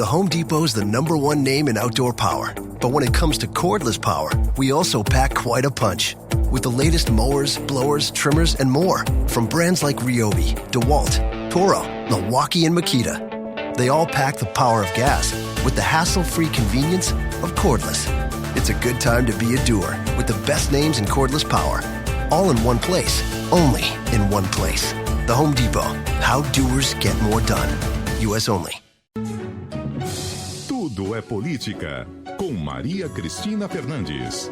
The Home Depot is the #1 name in outdoor power. But when it comes to cordless power, we also pack quite a punch. With the latest mowers, blowers, trimmers, and more from brands like Ryobi, DeWalt, Toro, Milwaukee, and Makita. They all pack the power of gas with the hassle-free convenience of cordless. It's a good time to be a doer with the best names in cordless power. All in one place, only in one place. The Home Depot. How doers get more done. U.S. only. Tudo é política, com Maria Cristina Fernandes.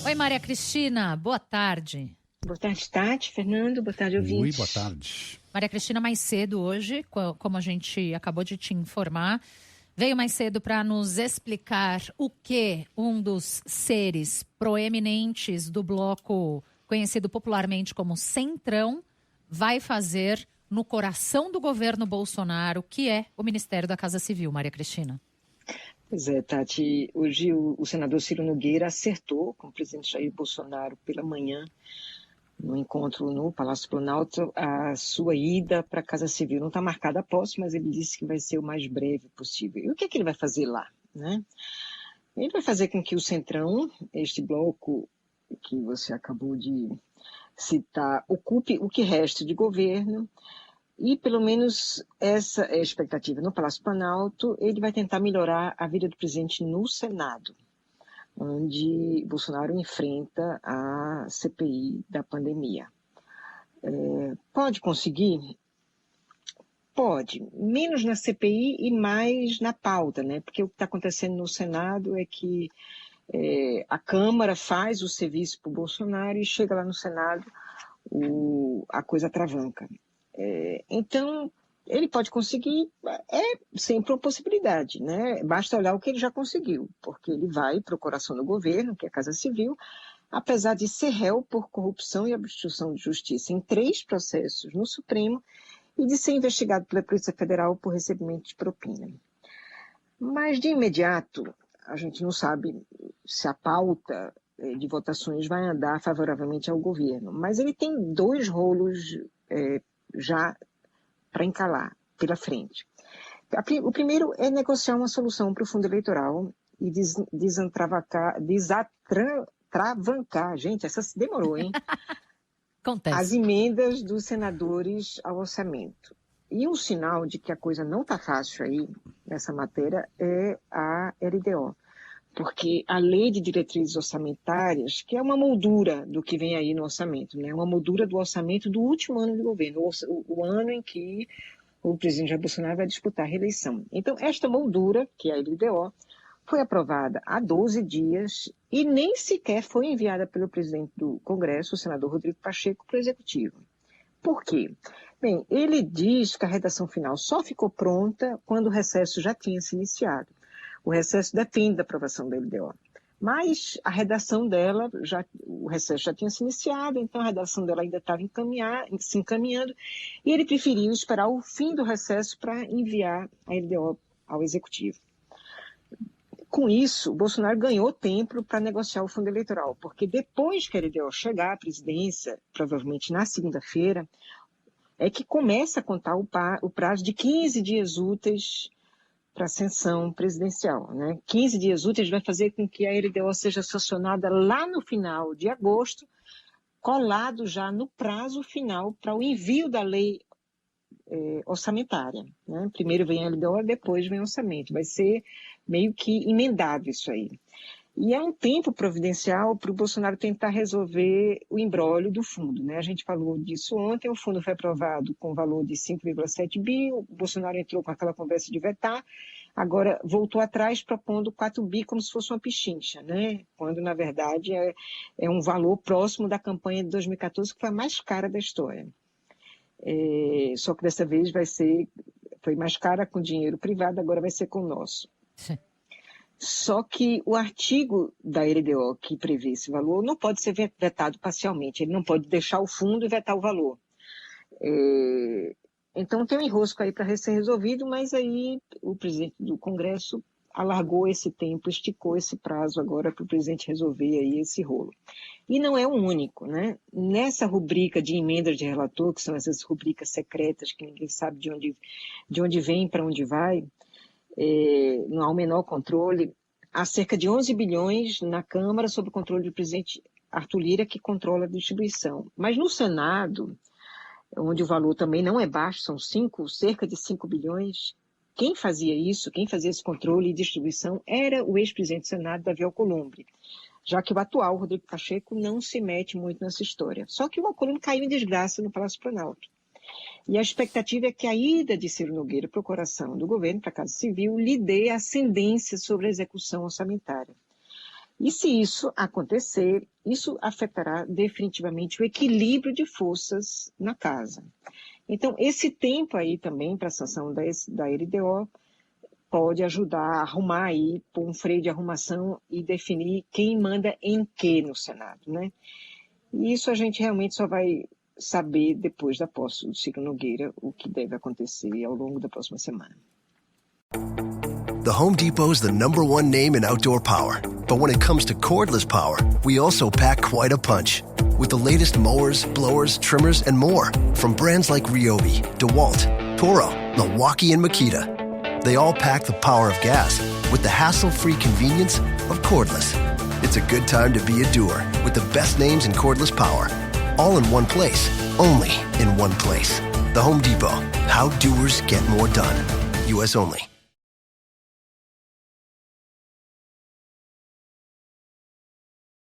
Oi, Maria Cristina, boa tarde. Boa tarde, Tati, Fernando, boa tarde, ouvintes. Oi, boa tarde. Maria Cristina, mais cedo hoje, como a gente acabou de te informar, veio mais cedo para nos explicar o que um dos seres proeminentes do bloco conhecido popularmente como Centrão vai fazer no coração do governo Bolsonaro, que é o Ministério da Casa Civil, Maria Cristina. Pois é, Tati, hoje o senador Ciro Nogueira acertou com o presidente Jair Bolsonaro pela manhã, no encontro no Palácio Planalto, a sua ida para a Casa Civil. Não está marcada a posse, mas ele disse que vai ser o mais breve possível. E o que é que ele vai fazer lá, né? Ele vai fazer com que o Centrão, este bloco que você acabou de citar, ocupe o que resta de governo. E, pelo menos, essa é a expectativa. No Palácio Planalto, ele vai tentar melhorar a vida do presidente no Senado, onde Bolsonaro enfrenta a CPI da pandemia. Pode conseguir? Pode. Menos na CPI e mais na pauta, né? Porque o que está acontecendo no Senado é que a Câmara faz o serviço para o Bolsonaro e chega lá no Senado, a coisa atravanca. Então, ele pode conseguir, é sempre uma possibilidade, né? Basta olhar o que ele já conseguiu, porque ele vai para o coração do governo, que é a Casa Civil, apesar de ser réu por corrupção e obstrução de justiça em 3 processos no Supremo e de ser investigado pela Polícia Federal por recebimento de propina. Mas, de imediato, a gente não sabe se a pauta de votações vai andar favoravelmente ao governo, mas ele tem 2 rolos já para encalar pela frente. O primeiro é negociar uma solução para o fundo eleitoral e destravancar, gente, essa se demorou, hein? Acontece. As emendas dos senadores ao orçamento. E um sinal de que a coisa não está fácil aí, nessa matéria, é a LDO. Porque a Lei de Diretrizes Orçamentárias, que é uma moldura do que vem aí no orçamento, né? Uma moldura do orçamento do último ano de governo, o ano em que o presidente Jair Bolsonaro vai disputar a reeleição. Então, esta moldura, que é a LDO, foi aprovada há 12 dias e nem sequer foi enviada pelo presidente do Congresso, o senador Rodrigo Pacheco, para o Executivo. Por quê? Bem, ele diz que a redação final só ficou pronta quando o recesso já tinha se iniciado. O recesso depende da aprovação da LDO. Mas a redação dela, o recesso já tinha se iniciado, então a redação dela ainda estava se encaminhando, e ele preferiu esperar o fim do recesso para enviar a LDO ao Executivo. Com isso, o Bolsonaro ganhou tempo para negociar o fundo eleitoral, porque depois que a LDO chegar à presidência, provavelmente na segunda-feira, é que começa a contar o prazo de 15 dias úteis para a ascensão presidencial, né? 15 dias úteis vai fazer com que a LDO seja sancionada lá no final de agosto, colado já no prazo final para o envio da lei orçamentária, né? Primeiro vem a LDO, depois vem o orçamento. Vai ser meio que emendado isso aí. E é um tempo providencial para o Bolsonaro tentar resolver o imbróglio do fundo, né? A gente falou disso ontem, o fundo foi aprovado com valor de 5,7 bi, o Bolsonaro entrou com aquela conversa de vetar, agora voltou atrás propondo 4 bi como se fosse uma pichincha, né? Quando, na verdade, é um valor próximo da campanha de 2014, que foi a mais cara da história. Só que dessa vez foi mais cara com dinheiro privado, agora vai ser com o nosso. Sim. Só que o artigo da LDO que prevê esse valor não pode ser vetado parcialmente. Ele não pode deixar o fundo e vetar o valor. Então tem um enrosco aí para ser resolvido, mas aí o presidente do Congresso alargou esse tempo, esticou esse prazo agora para o presidente resolver aí esse rolo. E não é o único, né? Nessa rubrica de emenda de relator, que são essas rubricas secretas que ninguém sabe de onde vem, para onde vai, não há o menor controle, há cerca de 11 bilhões na Câmara sob o controle do presidente Arthur Lira, que controla a distribuição. Mas no Senado, onde o valor também não é baixo, são cerca de 5 bilhões, quem fazia isso, quem fazia esse controle e distribuição era o ex-presidente do Senado, Davi Alcolumbre, já que o atual Rodrigo Pacheco não se mete muito nessa história. Só que o Alcolumbre caiu em desgraça no Palácio Planalto. E a expectativa é que a ida de Ciro Nogueira para o coração do governo, para a Casa Civil, lhe dê ascendência sobre a execução orçamentária. E se isso acontecer, isso afetará definitivamente o equilíbrio de forças na casa. Então, esse tempo aí também para a sanção da LDO pode ajudar a arrumar aí, pôr um freio de arrumação e definir quem manda em que no Senado, né? E isso a gente realmente só vai saber depois da posse do Ciro Nogueira o que deve acontecer ao longo da próxima semana. The Home Depot is the #1 name in outdoor power. But when it comes to cordless power, we also pack quite a punch. With the latest mowers, blowers, trimmers, and more from brands like Ryobi, DeWalt, Toro, Milwaukee, and Makita. They all pack the power of gas with the hassle-free convenience of cordless. It's a good time to be a doer with the best names in cordless power. All in one place, only in one place. The Home Depot. How doers get more done. U.S. only.